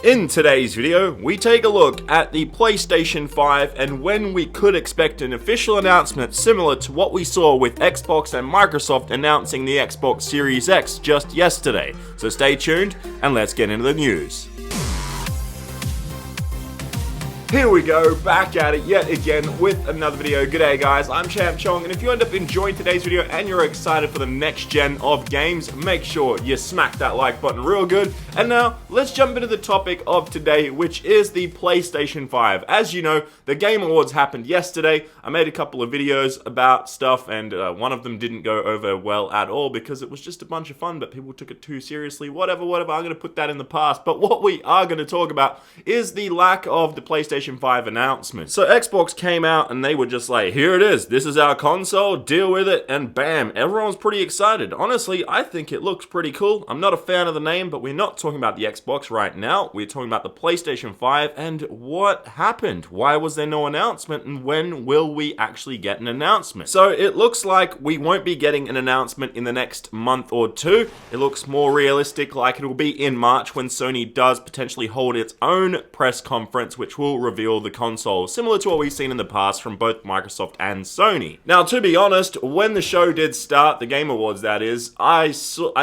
In today's video, we take a look at the PlayStation 5 and when we could expect an official announcement similar to what we saw with Xbox and Microsoft announcing the Xbox Series X just yesterday. So stay tuned and let's get into the news. Here we go, back at it yet again with another video. G'day guys, I'm Champ Chong, and if you end up enjoying today's video and you're excited for the next gen of games, make sure you smack that like button real good. And now, let's jump into the topic of today, which is the PlayStation 5. As you know, the Game Awards happened yesterday. I made a couple of videos about stuff, and one of them didn't go over well at all because it was just a bunch of fun, but people took it too seriously. Whatever, I'm going to put that in the past. But what we are going to talk about is the lack of the PlayStation 5 announcement. So Xbox came out and they were just like, here it is, this is our console, deal with it, and bam, everyone's pretty excited. Honestly, I think it looks pretty cool. I'm not a fan of the name, but we're not talking about the Xbox right now. We're talking about the PlayStation 5 and what happened. Why was there no announcement, and when will we actually get an announcement? So it looks like we won't be getting an announcement in the next month or two. It looks more realistic like it will be in March when Sony does potentially hold its own press conference, which will reveal the console, similar to what we've seen in the past from both Microsoft and Sony. Now, to be honest, when the show did start, the Game Awards that is, I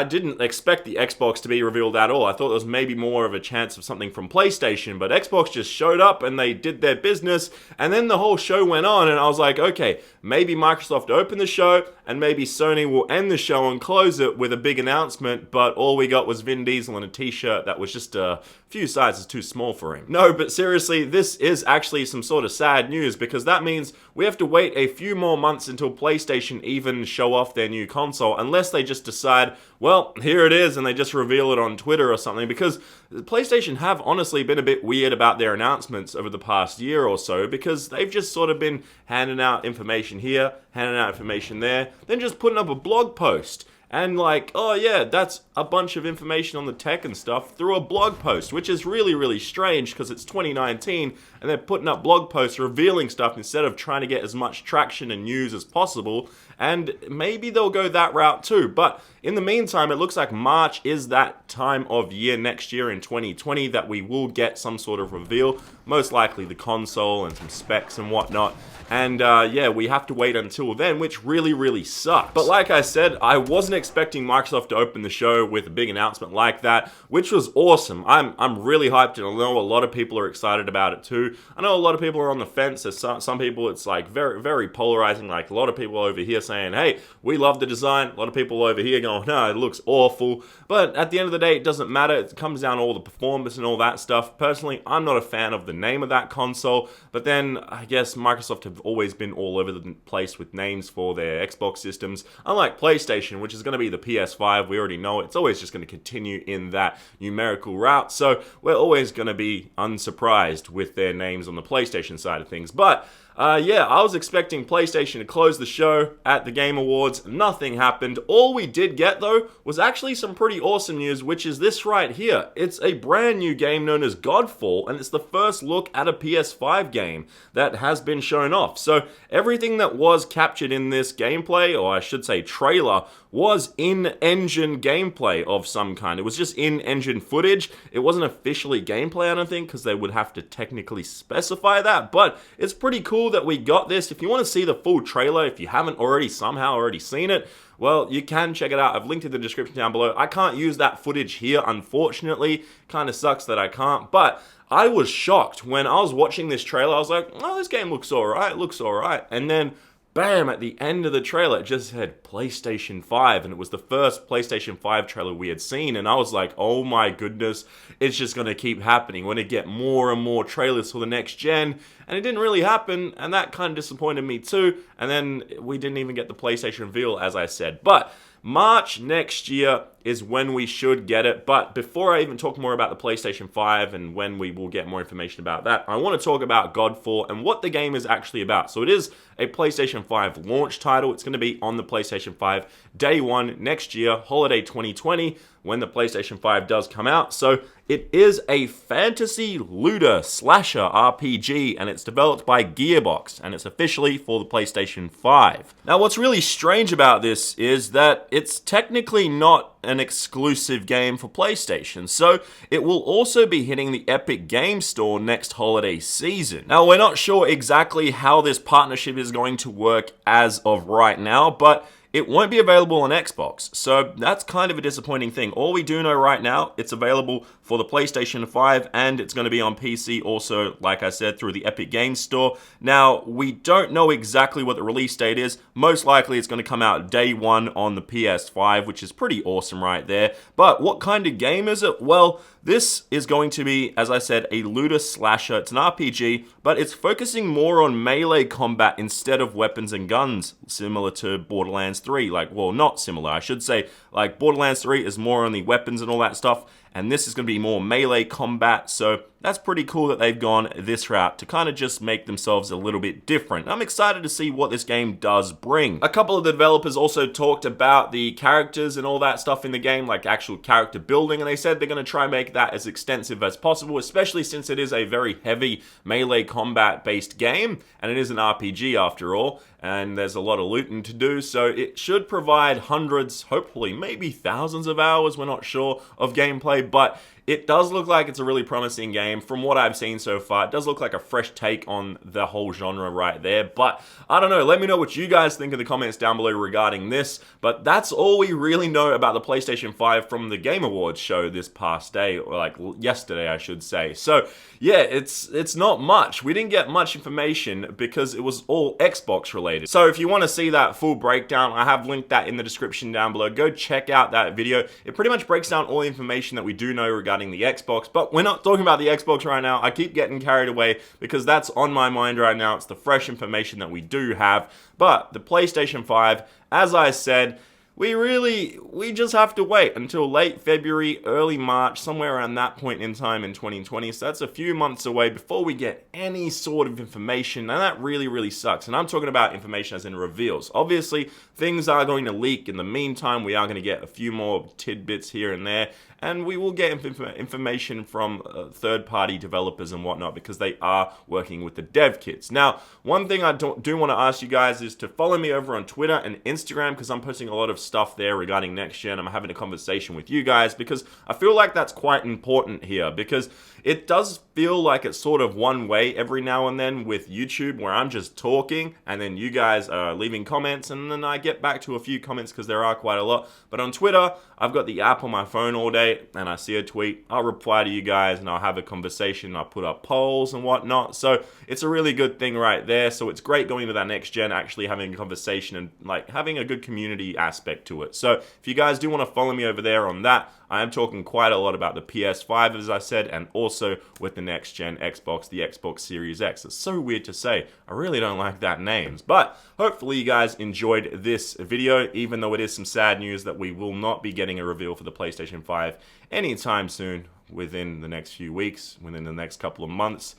didn't expect the Xbox to be revealed at all. I thought there was maybe more of a chance of something from PlayStation, but Xbox just showed up and they did their business, and then the whole show went on, and I was like, okay, maybe Microsoft opened the show, and maybe Sony will end the show and close it with a big announcement, but all we got was Vin Diesel in a t-shirt that was just a few sizes too small for him. No, but seriously, this is actually some sort of sad news, because that means we have to wait a few more months until PlayStation even show off their new console, unless they just decide, well, here it is, and they just reveal it on Twitter or something, because PlayStation have honestly been a bit weird about their announcements over the past year or so, because they've just sort of been handing out information here, handing out information there, then just putting up a blog post. And like, oh yeah, that's a bunch of information on the tech and stuff through a blog post, which is really, really strange because it's 2019 and they're putting up blog posts revealing stuff instead of trying to get as much traction and news as possible. And maybe they'll go that route too. But in the meantime, it looks like March is that time of year next year in 2020 that we will get some sort of reveal. Most likely the console and some specs and whatnot. And yeah, we have to wait until then, which really, really sucks. But like I said, I wasn't expecting Microsoft to open the show with a big announcement like that, which was awesome. I'm really hyped, and I know a lot of people are excited about it too. I know a lot of people are on the fence. There's some people, it's like very, very polarizing. Like a lot of people over here saying, hey, we love the design. A lot of people over here going, no, it looks awful. But at the end of the day, it doesn't matter. It comes down to all the performance and all that stuff. Personally, I'm not a fan of the name of that console, but then I guess Microsoft have always been all over the place with names for their Xbox systems. Unlike PlayStation, which is going to be the PS5, we already know it's always just going to continue in that numerical route. So we're always going to be unsurprised with their names on the PlayStation side of things. But yeah, I was expecting PlayStation to close the show at the Game Awards. Nothing happened. All we did get, though, was actually some pretty awesome news, which is this right here. It's a brand new game known as Godfall, and it's the first look at a PS5 game that has been shown off. So everything that was captured in this gameplay, or I should say trailer, was in-engine gameplay of some kind. It was just in-engine footage. It wasn't officially gameplay, I don't think, because they would have to technically specify that, but it's pretty cool that we got this. If you want to see the full trailer, if you haven't somehow already seen it, well, you can check it out. I've linked it in the description down below. I can't use that footage here, unfortunately. Kind of sucks that I can't, but I was shocked when I was watching this trailer. I was like, oh, this game looks alright, and then bam, at the end of the trailer, it just said PlayStation 5, and it was the first PlayStation 5 trailer we had seen, and I was like, oh my goodness, it's just going to keep happening. We're going to get more and more trailers for the next gen, and it didn't really happen, and that kind of disappointed me too, and then we didn't even get the PlayStation reveal, as I said. But March next year is when we should get it. But before I even talk more about the PlayStation 5 and when we will get more information about that, I want to talk about Godfall and what the game is actually about. So it is a PlayStation 5 launch title. It's going to be on the PlayStation 5 day one next year, holiday 2020, when the PlayStation 5 does come out. So it is a fantasy looter slasher RPG, and it's developed by Gearbox, and it's officially for the PlayStation 5. Now, what's really strange about this is that it's technically not an an exclusive game for PlayStation, so it will also be hitting the Epic Games Store next holiday season. Now, we're not sure exactly how this partnership is going to work as of right now, but it won't be available on Xbox, so that's kind of a disappointing thing. All we do know right now, it's available for the PlayStation 5, and it's going to be on PC also, like I said, through the Epic Games Store. Now, we don't know exactly what the release date is. Most likely it's going to come out day one on the PS5, which is pretty awesome right there. But what kind of game is it? Well, this is going to be, as I said, a looter slasher. It's an RPG, but it's focusing more on melee combat instead of weapons and guns, similar to Borderlands 3. Well, not similar, I should say. Borderlands 3 is more on the weapons and all that stuff, and this is going to be more melee combat, so that's pretty cool that they've gone this route to kind of just make themselves a little bit different. I'm excited to see what this game does bring. A couple of the developers also talked about the characters and all that stuff in the game, like actual character building, and they said they're going to try and make that as extensive as possible, especially since it is a very heavy melee combat based game, and it is an RPG after all, and there's a lot of looting to do, so it should provide hundreds, hopefully maybe thousands of hours, we're not sure, of gameplay, but it does look like it's a really promising game. From what I've seen so far, it does look like a fresh take on the whole genre right there. But I don't know, let me know what you guys think in the comments down below regarding this. But that's all we really know about the PlayStation 5 from the Game Awards show this past day, or yesterday I should say. So yeah, it's not much. We didn't get much information because it was all Xbox related. So if you want to see that full breakdown, I have linked that in the description down below. Go check out that video. It pretty much breaks down all the information that we do know regarding the Xbox, but we're not talking about the Xbox right now. I keep getting carried away because that's on my mind right now. It's the fresh information that we do have. But the PlayStation 5, as I said, we just have to wait until late February, early March, somewhere around that point in time in 2020. So that's a few months away before we get any sort of information, and that really sucks. And I'm talking about information as in reveals. Obviously, things are going to leak. In the meantime, we are going to get a few more tidbits here and there, and we will get information from third-party developers and whatnot because they are working with the dev kits. Now, one thing I do want to ask you guys is to follow me over on Twitter and Instagram because I'm posting a lot of stuff there regarding next gen. I'm having a conversation with you guys because I feel like that's quite important here because it does feel like it's sort of one way every now and then with YouTube where I'm just talking and then you guys are leaving comments and then I get back to a few comments because there are quite a lot. But on Twitter, I've got the app on my phone all day and I see a tweet, I'll reply to you guys and I'll have a conversation. I'll put up polls and whatnot. So it's a really good thing right there. So it's great going to that next gen, actually having a conversation and having a good community aspect to it. So if you guys do want to follow me over there on that, I am talking quite a lot about the PS5, as I said, and also with the next gen Xbox, the Xbox Series X. It's so weird to say. I really don't like that names. But hopefully you guys enjoyed this video, even though it is some sad news that we will not be getting a reveal for the PlayStation 5 anytime soon, within the next few weeks, within the next couple of months.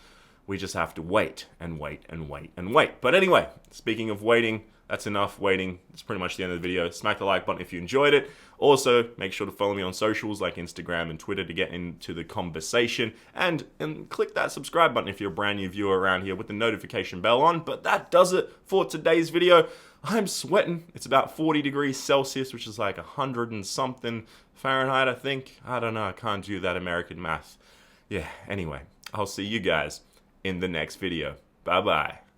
We just have to wait and wait and wait and wait. But anyway, speaking of waiting, that's enough waiting. It's pretty much the end of the video. Smack the like button if you enjoyed it. Also, make sure to follow me on socials like Instagram and Twitter to get into the conversation. And click that subscribe button if you're a brand new viewer around here with the notification bell on. But that does it for today's video. I'm sweating. It's about 40 degrees Celsius, which is like 100 and something Fahrenheit, I think. I don't know. I can't do that American math. Yeah, anyway, I'll see you guys in the next video. Bye-bye.